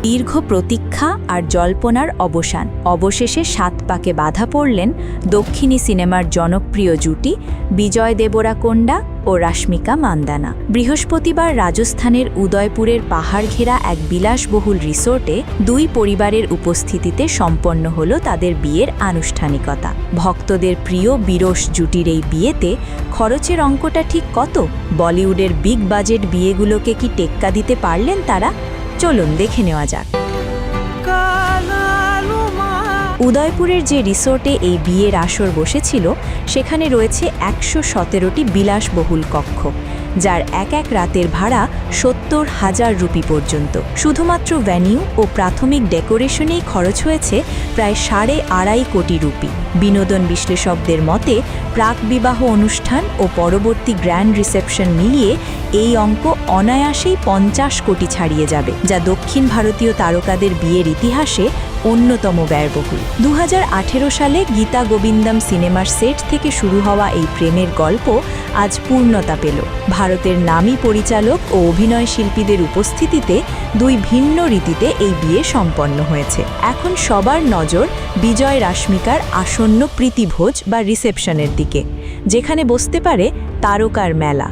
দীর্ঘ প্রতীক্ষা আর জল্পনার অবসান। অবশেষে ৭ পাকে বাধা পড়লেন দক্ষিণী সিনেমার জনপ্রিয় জুটি বিজয় দেবরাকোন্ডা ও রাশ্মিকা মান্দানা। বৃহস্পতিবার রাজস্থানের উদয়পুরের পাহাড় ঘেরা এক বিলাসবহুল রিসোর্টে দুই পরিবারের উপস্থিতিতে সম্পন্ন হল তাদের বিয়ের আনুষ্ঠানিকতা। ভক্তদের প্রিয় বিরস জুটির এই বিয়েতে খরচের অঙ্কটা ঠিক কত? বলিউডের বিগ বাজেট বিয়েগুলোকে কি টেক্কা দিতে পারলেন তারা? চলুন দেখে নেওয়া যাক। উদয়পুরের যে রিসোর্টে এই বিয়ের আসর বসেছিল সেখানে রয়েছে ১১৭টি বিলাসবহুল কক্ষ, যার এক এক রাতের ভাড়া ৭০,০০০ রুপি পর্যন্ত। শুধুমাত্র ভেন্যু ও প্রাথমিক ডেকোরেশনেই খরচ হয়েছে প্রায় ২.৫ কোটি রুপি। বিনোদন বিশ্লেষকদের মতে প্রাক বিবাহ অনুষ্ঠান ও পরবর্তী গ্র্যান্ড রিসেপশন মিলিয়ে এই অঙ্ক অনায়াসেই ৫০ কোটি ছাড়িয়ে যাবে, যা দক্ষিণ ভারতীয় তারকাদের বিয়ের ইতিহাসে অন্যতম ব্যয়বহুল। ২০১৮ সালে গীতা গোবিন্দম সিনেমার সেট থেকে শুরু হওয়া এই প্রেমের গল্প আজ পূর্ণতা পেল। ভারতের নামী পরিচালক ও অভিনয় শিল্পীদের উপস্থিতিতে দুই ভিন্ন রীতিতে এই বিয়ে সম্পন্ন হয়েছে। এখন সবার নজর বিজয় রাশ্মিকার আসন্ন প্রীতিভোজ বা রিসেপশনের দিকে, যেখানে বসতে পারে তারকার মেলা।